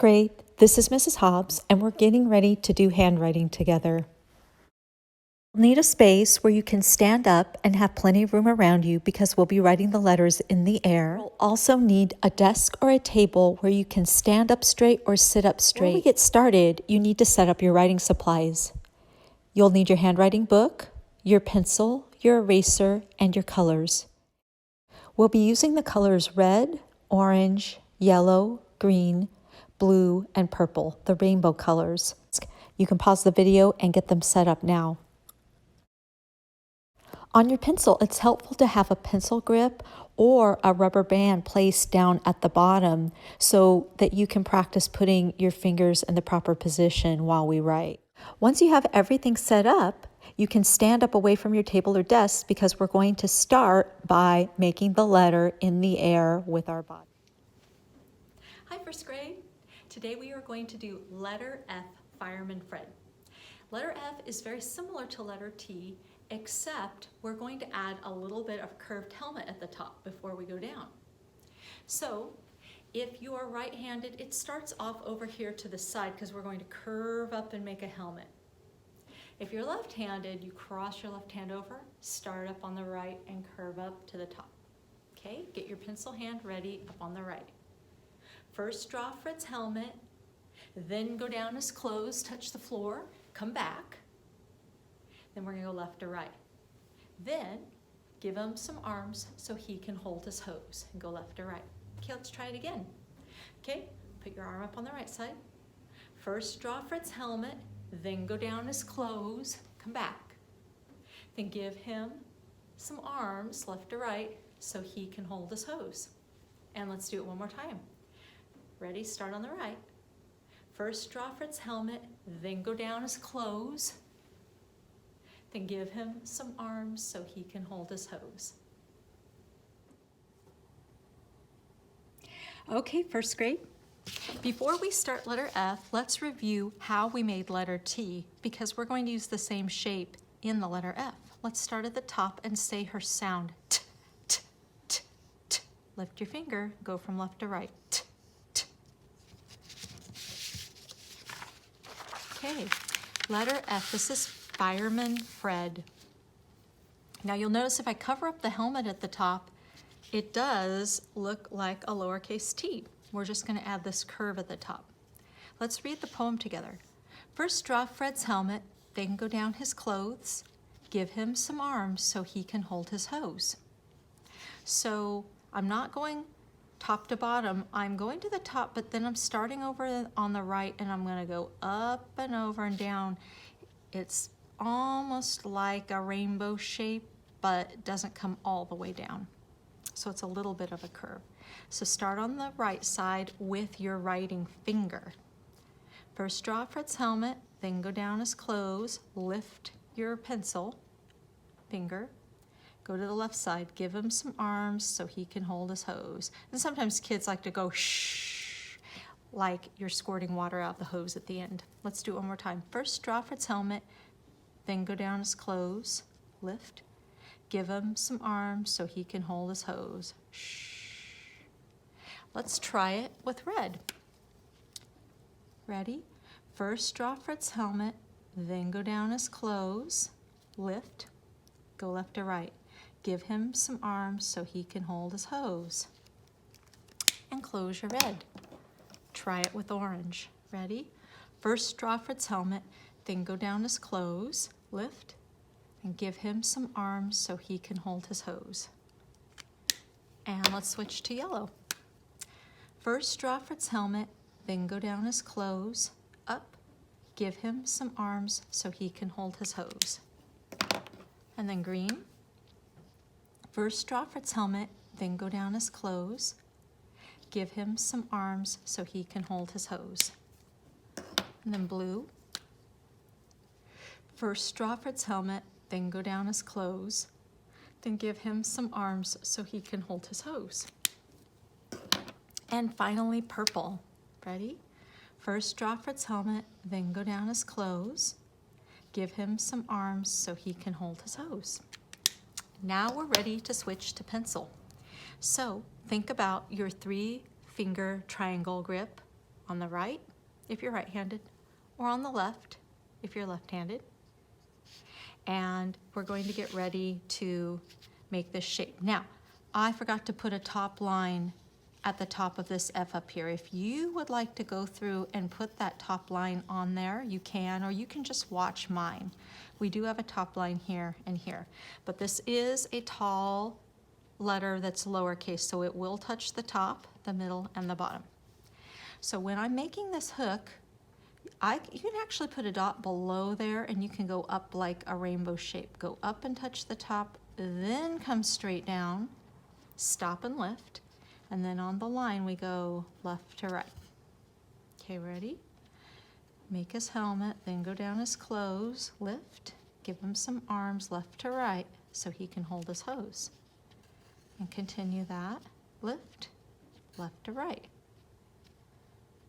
Great. This is Mrs. Hobbs, and we're getting ready to do handwriting together. You'll need a space where you can stand up and have plenty of room around you because we'll be writing the letters in the air. You'll also need a desk or a table where you can stand up straight or sit up straight. Before we get started, you need to set up your writing supplies. You'll need your handwriting book, your pencil, your eraser, and your colors. We'll be using the colors red, orange, yellow, green, blue, and purple, the rainbow colors. You can pause the video and get them set up now. On your pencil, it's helpful to have a pencil grip or a rubber band placed down at the bottom so that you can practice putting your fingers in the proper position while we write. Once you have everything set up, you can stand up away from your table or desk because we're going to start by making the letter in the air with our body. Hi, first grade. Today we are going to do letter F, Fireman Fred. Letter F is very similar to letter T, except we're going to add a little bit of curved helmet at the top before we go down. So if you are right-handed, it starts off over here to the side because we're going to curve up and make a helmet. If you're left-handed, you cross your left hand over, start up on the right, and curve up to the top. Okay, get your pencil hand ready up on the right. First draw Fred's helmet, then go down his clothes, touch the floor, come back. Then we're gonna go left to right. Then give him some arms so he can hold his hose and go left to right. Okay, let's try it again. Okay, put your arm up on the right side. First draw Fred's helmet, then go down his clothes, come back. Then give him some arms left to right so he can hold his hose. And let's do it one more time. Ready, start on the right. First draw Fred's helmet, then go down his clothes. Then give him some arms so he can hold his hose. Okay, first grade. Before we start letter F, let's review how we made letter T because we're going to use the same shape in the letter F. Let's start at the top and say her sound. T, t, t, t. Lift your finger, go from left to right. T, t. Okay, letter F, this is Fireman Fred. Now you'll notice if I cover up the helmet at the top, it does look like a lowercase t. We're just going to add this curve at the top. Let's read the poem together. First draw Fred's helmet, then go down his clothes. Give him some arms so he can hold his hose. So I'm not going top to bottom. I'm going to the top, but then I'm starting over on the right and I'm going to go up and over and down. It's almost like a rainbow shape, but it doesn't come all the way down. So it's a little bit of a curve. So start on the right side with your writing finger. First draw Fred's helmet, then go down his clothes, lift your pencil finger, go to the left side, give him some arms so he can hold his hose. And sometimes kids like to go shh, like you're squirting water out the hose at the end. Let's do it one more time. First draw Fred's helmet, then go down his clothes, lift, give him some arms so he can hold his hose. Shh. Let's try it with red. Ready? First draw Fred's helmet, then go down his clothes, lift, go left to right. Give him some arms so he can hold his hose. And close your red. Try it with orange. Ready? First draw Fred's helmet, then go down his clothes, lift, and give him some arms so he can hold his hose. And let's switch to yellow. First draw Fred's helmet, then go down his clothes, up, give him some arms so he can hold his hose. And then green. First draw Fred's helmet, then go down his clothes, give him some arms so he can hold his hose. And then blue. First draw Fred's helmet, then go down his clothes, then give him some arms so he can hold his hose. And finally, purple. Ready? First draw Fred's helmet, then go down his clothes, give him some arms so he can hold his hose. Now we're ready to switch to pencil. So think about your 3-finger triangle grip on the right if you're right-handed, or on the left if you're left-handed. And we're going to get ready to make this shape. Now, I forgot to put a top line at the top of this F up here. If you would like to go through and put that top line on there, you can, or you can just watch mine. We do have a top line here and here, but this is a tall letter that's lowercase, so it will touch the top, the middle, and the bottom. So when I'm making this hook, you can actually put a dot below there, and you can go up like a rainbow shape. Go up and touch the top, then come straight down, stop and lift, and then on the line we go left to right. Okay, ready? Make his helmet, then go down his clothes, lift, give him some arms left to right so he can hold his hose. And continue that, lift, left to right.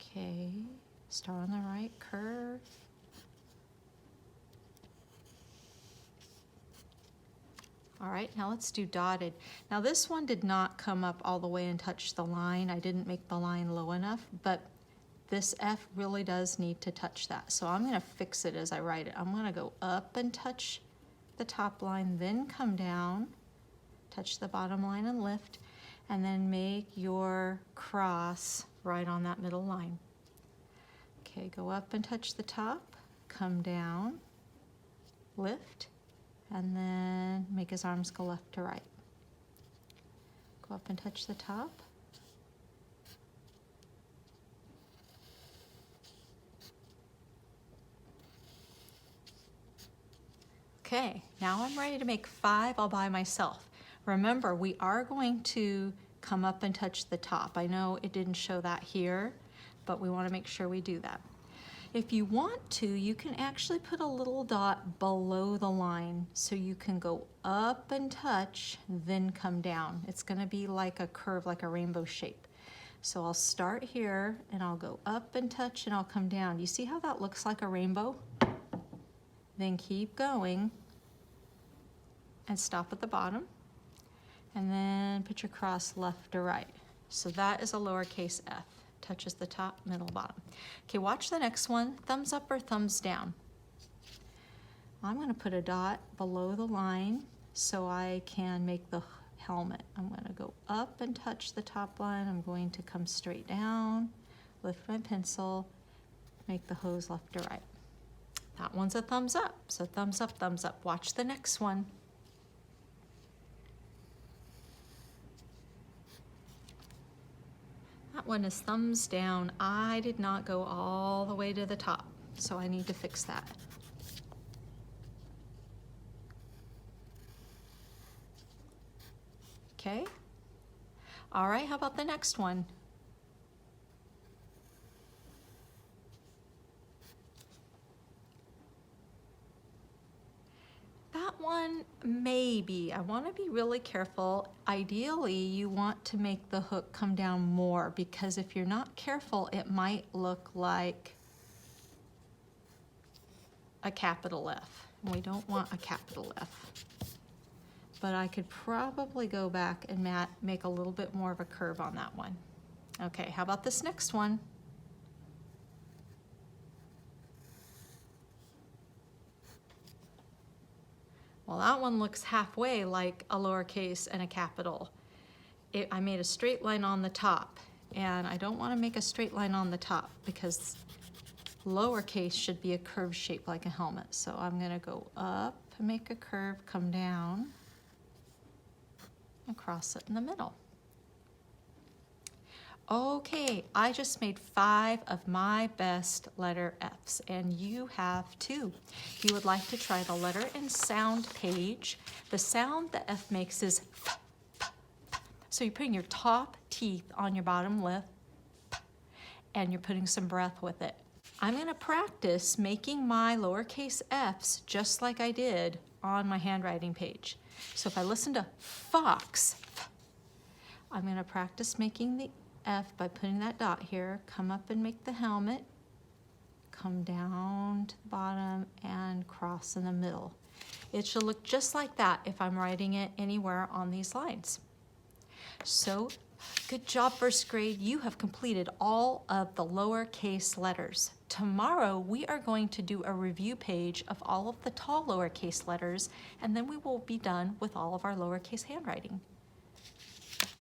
Okay, start on the right, curve. All right, now let's do dotted. Now this one did not come up all the way and touch the line. I didn't make the line low enough, but this F really does need to touch that. So I'm gonna fix it as I write it. I'm gonna go up and touch the top line, then come down, touch the bottom line and lift, and then make your cross right on that middle line. Okay, go up and touch the top, come down, lift, and then make his arms go left to right. Go up and touch the top. Okay, now I'm ready to make 5 all by myself. Remember, we are going to come up and touch the top. I know it didn't show that here, but we want to make sure we do that. If you want to, you can actually put a little dot below the line so you can go up and touch, then come down. It's going to be like a curve, like a rainbow shape. So I'll start here and I'll go up and touch and I'll come down. You see how that looks like a rainbow? Then keep going and stop at the bottom. And then put your cross left to right. So that is a lowercase f. Touches the top, middle, bottom. Okay, watch the next one. Thumbs up or thumbs down. I'm going to put a dot below the line so I can make the helmet. I'm going to go up and touch the top line. I'm going to come straight down, lift my pencil, make the hose left to right. That one's a thumbs up. So thumbs up, thumbs up. Watch the next one. That one is thumbs down. I did not go all the way to the top, so I need to fix that. Okay. All right, how about the next one? That one, maybe. I want to be really careful. Ideally, you want to make the hook come down more, because if you're not careful, it might look like a capital F. We don't want a capital F. But I could probably go back and make a little bit more of a curve on that one. Okay, how about this next one? Well, that one looks halfway like a lowercase and a capital. I made a straight line on the top, and I don't want to make a straight line on the top because lowercase should be a curved shape like a helmet. So I'm going to go up and make a curve, come down, and cross it in the middle. Okay, I just made 5 of my best letter Fs, and you have too. If you would like to try the letter and sound page, the sound the F makes is f, f, f. So you're putting your top teeth on your bottom lip, and you're putting some breath with it. I'm going to practice making my lowercase f's just like I did on my handwriting page. So if I listen to fox, I'm going to practice making the F by putting that dot here, come up and make the helmet, come down to the bottom and cross in the middle. It should look just like that if I'm writing it anywhere on these lines. So Good job, first grade. You have completed all of the lowercase letters. Tomorrow, we are going to do a review page of all of the tall lowercase letters, and then we will be done with all of our lowercase handwriting.